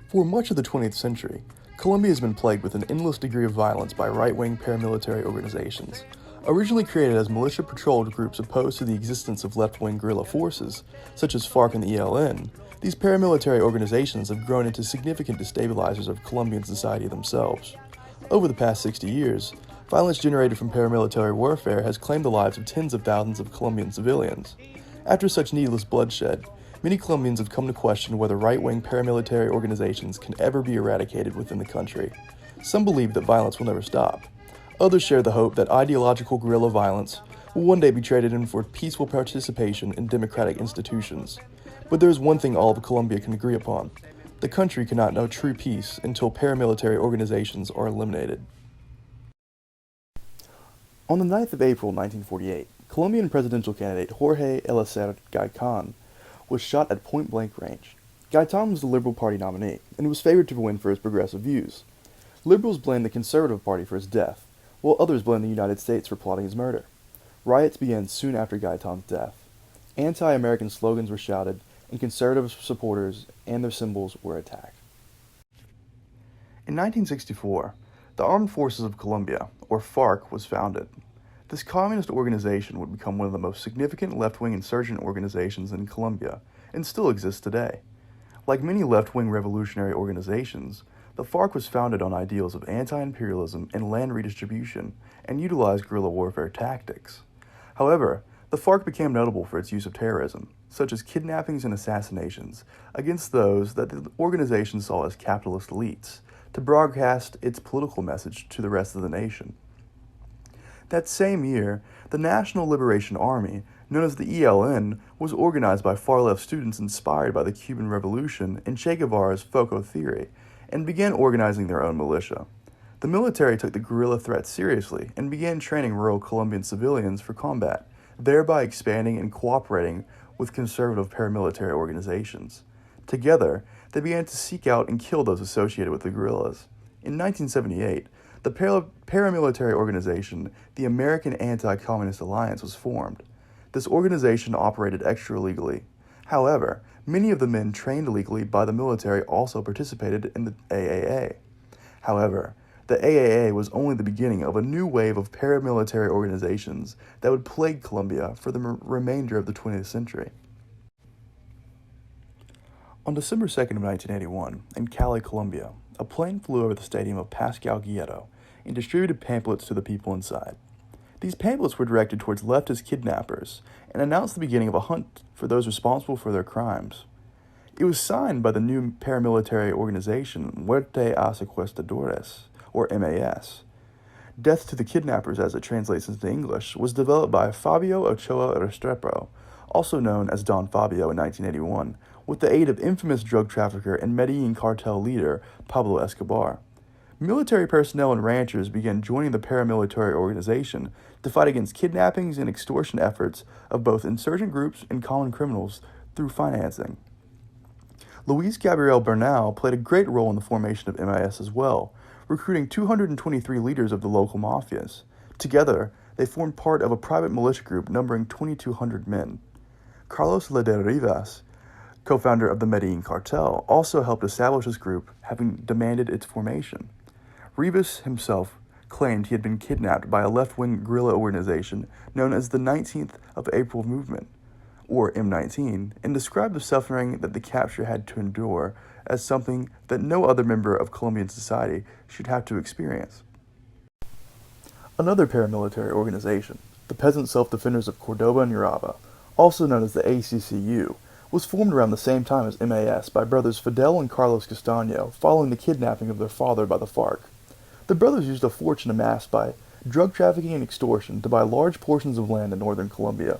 For much of the 20th century, Colombia has been plagued with an endless degree of violence by right-wing paramilitary organizations. Originally created as militia-patrolled groups opposed to the existence of left-wing guerrilla forces, such as FARC and the ELN, these paramilitary organizations have grown into significant destabilizers of Colombian society themselves. Over the past 60 years, violence generated from paramilitary warfare has claimed the lives of tens of thousands of Colombian civilians. After such needless bloodshed, many Colombians have come to question whether right-wing paramilitary organizations can ever be eradicated within the country. Some believe that violence will never stop. Others share the hope that ideological guerrilla violence will one day be traded in for peaceful participation in democratic institutions. But there is one thing all of Colombia can agree upon. The country cannot know true peace until paramilitary organizations are eliminated. On the 9th of April 1948, Colombian presidential candidate Jorge Eliezer Gaitan was shot at point-blank range. Gaitan was the Liberal Party nominee, and was favored to win for his progressive views. Liberals blamed the Conservative Party for his death, while others blamed the United States for plotting his murder. Riots began soon after Gaitan's death. Anti-American slogans were shouted, and conservative supporters and their symbols were attacked. In 1964, the Armed Forces of Colombia, or FARC, was founded. This communist organization would become one of the most significant left-wing insurgent organizations in Colombia, and still exists today. Like many left-wing revolutionary organizations, the FARC was founded on ideals of anti-imperialism and land redistribution, and utilized guerrilla warfare tactics. However, the FARC became notable for its use of terrorism, such as kidnappings and assassinations, against those that the organization saw as capitalist elites, to broadcast its political message to the rest of the nation. That same year, the National Liberation Army, known as the ELN, was organized by far-left students inspired by the Cuban Revolution and Che Guevara's FOCO theory, and began organizing their own militia. The military took the guerrilla threat seriously and began training rural Colombian civilians for combat, thereby expanding and cooperating with conservative paramilitary organizations. Together, they began to seek out and kill those associated with the guerrillas. In 1978, the paramilitary organization, the American Anti-Communist Alliance, was formed. This organization operated extra-legally. However, many of the men trained illegally by the military also participated in the AAA. However, the AAA was only the beginning of a new wave of paramilitary organizations that would plague Colombia for the remainder of the 20th century. On December 2nd of 1981, in Cali, Colombia, a plane flew over the stadium of Pascal Guerrero and distributed pamphlets to the people inside. These pamphlets were directed towards leftist kidnappers and announced the beginning of a hunt for those responsible for their crimes. It was signed by the new paramilitary organization Muerte a Secuestradores, or MAS. Death to the Kidnappers, as it translates into English, was developed by Fabio Ochoa Restrepo, also known as Don Fabio in 1981, with the aid of infamous drug trafficker and Medellin cartel leader Pablo Escobar. Military personnel and ranchers began joining the paramilitary organization to fight against kidnappings and extortion efforts of both insurgent groups and common criminals through financing. Luis Gabriel Bernal played a great role in the formation of MIS as well, recruiting 223 leaders of the local mafias. Together, they formed part of a private militia group numbering 2,200 men. Carlos Leder Rivas, co-founder of the Medellin cartel, also helped establish this group, having demanded its formation. Rivas himself claimed he had been kidnapped by a left-wing guerrilla organization known as the 19th of April Movement, or M19, and described the suffering that the capture had to endure as something that no other member of Colombian society should have to experience. Another paramilitary organization, the Peasant Self-Defenders of Cordoba and Uraba, also known as the ACCU, was formed around the same time as MAS by brothers Fidel and Carlos Castaño following the kidnapping of their father by the FARC. The brothers used a fortune amassed by drug trafficking and extortion to buy large portions of land in northern Colombia,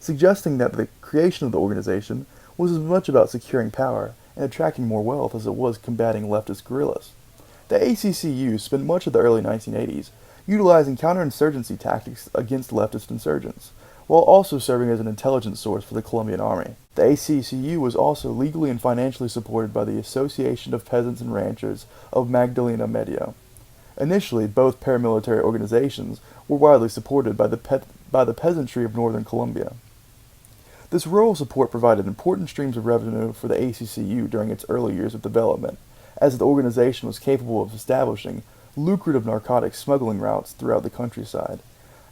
suggesting that the creation of the organization was as much about securing power and attracting more wealth as it was combating leftist guerrillas. The ACCU spent much of the early 1980s utilizing counterinsurgency tactics against leftist insurgents, while also serving as an intelligence source for the Colombian army. The ACCU was also legally and financially supported by the Association of Peasants and Ranchers of Magdalena Medio. Initially, both paramilitary organizations were widely supported by the peasantry of northern Colombia. This rural support provided important streams of revenue for the ACCU during its early years of development. as the organization was capable of establishing lucrative narcotics smuggling routes throughout the countryside.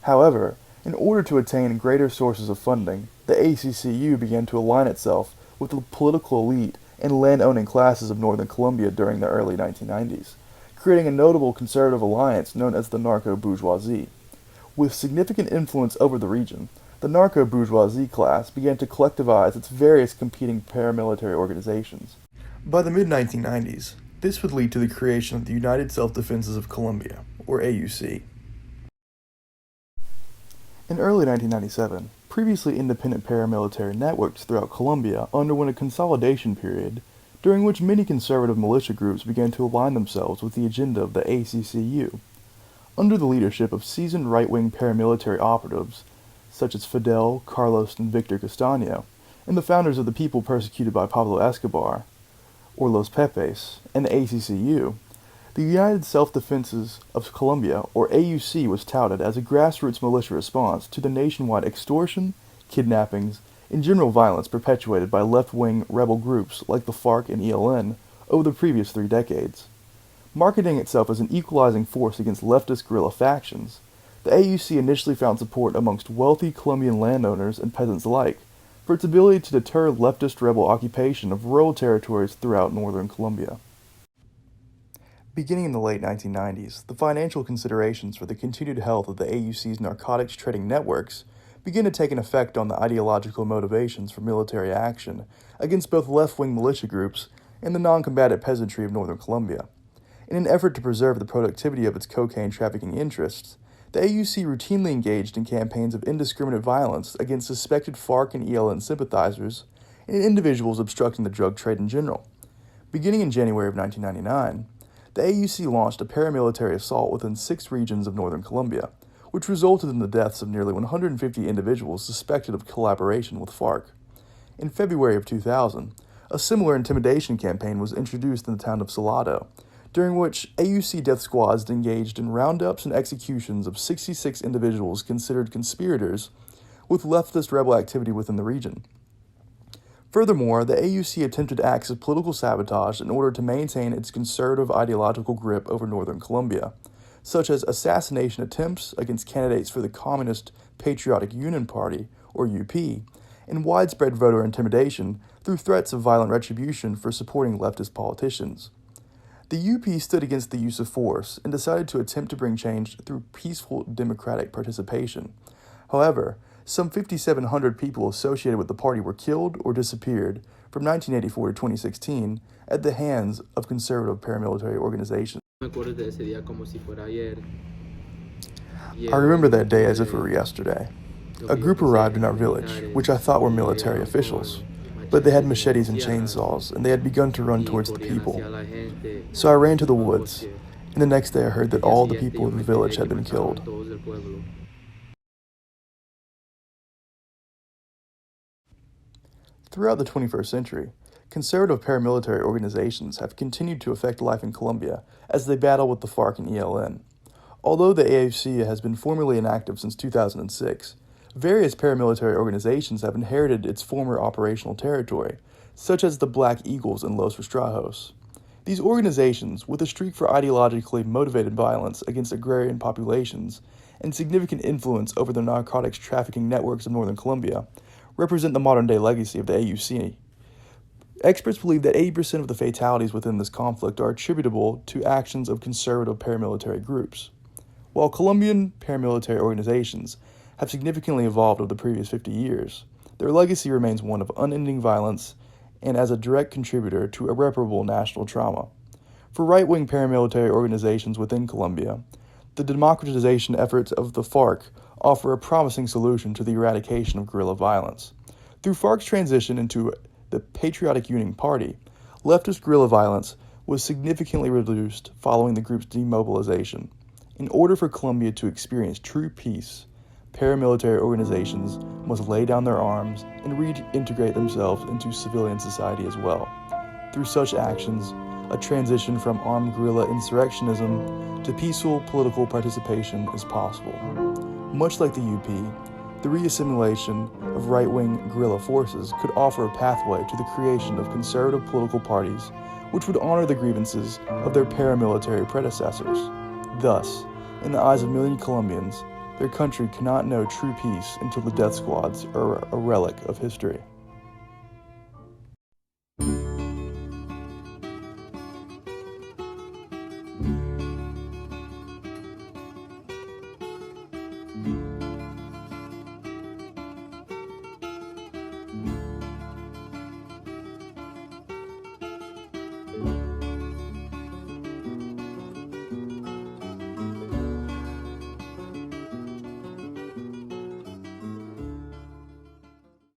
However, in order to attain greater sources of funding, the ACCU began to align itself with the political elite and land-owning classes of northern Colombia during the early 1990s, creating a notable conservative alliance known as the narco-bourgeoisie. With significant influence over the region, the narco-bourgeoisie class began to collectivize its various competing paramilitary organizations. By the mid-1990s, this would lead to the creation of the United Self-Defenses of Colombia, or AUC. In early 1997, previously independent paramilitary networks throughout Colombia underwent a consolidation period during which many conservative militia groups began to align themselves with the agenda of the ACCU. Under the leadership of seasoned right-wing paramilitary operatives, such as Fidel, Carlos, and Victor Castaño, and the founders of the people persecuted by Pablo Escobar, or Los Pepes, and the ACCU, the United Self-Defenses of Colombia, or AUC, was touted as a grassroots militia response to the nationwide extortion, kidnappings, and general violence perpetuated by left-wing rebel groups like the FARC and ELN over the previous 3 decades. Marketing itself as an equalizing force against leftist guerrilla factions, the AUC initially found support amongst wealthy Colombian landowners and peasants alike for its ability to deter leftist rebel occupation of rural territories throughout northern Colombia. Beginning in the late 1990s, the financial considerations for the continued health of the AUC's narcotics trading networks began to take an effect on the ideological motivations for military action against both left-wing militia groups and the non-combatant peasantry of northern Colombia. In an effort to preserve the productivity of its cocaine trafficking interests, the AUC routinely engaged in campaigns of indiscriminate violence against suspected FARC and ELN sympathizers and individuals obstructing the drug trade in general. Beginning in January of 1999, the AUC launched a paramilitary assault within 6 regions of northern Colombia, which resulted in the deaths of nearly 150 individuals suspected of collaboration with FARC. In February of 2000, a similar intimidation campaign was introduced in the town of Salado, during which AUC death squads engaged in roundups and executions of 66 individuals considered conspirators with leftist rebel activity within the region. Furthermore, the AUC attempted acts of political sabotage in order to maintain its conservative ideological grip over northern Colombia, such as assassination attempts against candidates for the Communist Patriotic Union Party, or UP, and widespread voter intimidation through threats of violent retribution for supporting leftist politicians. The UP stood against the use of force and decided to attempt to bring change through peaceful democratic participation. However, some 5,700 people associated with the party were killed or disappeared from 1984 to 2016 at the hands of conservative paramilitary organizations. I remember that day as if it were yesterday. A group arrived in our village, which I thought were military officials, but they had machetes and chainsaws, and they had begun to run towards the people. So I ran to the woods, and the next day I heard that all the people of the village had been killed. Throughout the 21st century, conservative paramilitary organizations have continued to affect life in Colombia as they battle with the FARC and ELN. Although the AUC has been formally inactive since 2006, various paramilitary organizations have inherited its former operational territory, such as the Black Eagles and Los Rastrajos. These organizations, with a streak for ideologically motivated violence against agrarian populations and significant influence over the narcotics trafficking networks of northern Colombia, represent the modern-day legacy of the AUC. Experts believe that 80% of the fatalities within this conflict are attributable to actions of conservative paramilitary groups. While Colombian paramilitary organizations have significantly evolved over the previous 50 years, their legacy remains one of unending violence and as a direct contributor to irreparable national trauma. For right-wing paramilitary organizations within Colombia, the democratization efforts of the FARC offer a promising solution to the eradication of guerrilla violence. Through FARC's transition into the Patriotic Union Party, leftist guerrilla violence was significantly reduced following the group's demobilization. In order for Colombia to experience true peace, paramilitary organizations must lay down their arms and reintegrate themselves into civilian society as well. Through such actions, a transition from armed guerrilla insurrectionism to peaceful political participation is possible. Much like the UP, the reassimilation of right-wing guerrilla forces could offer a pathway to the creation of conservative political parties which would honor the grievances of their paramilitary predecessors. Thus, in the eyes of million Colombians, their country cannot know true peace until the death squads are a relic of history.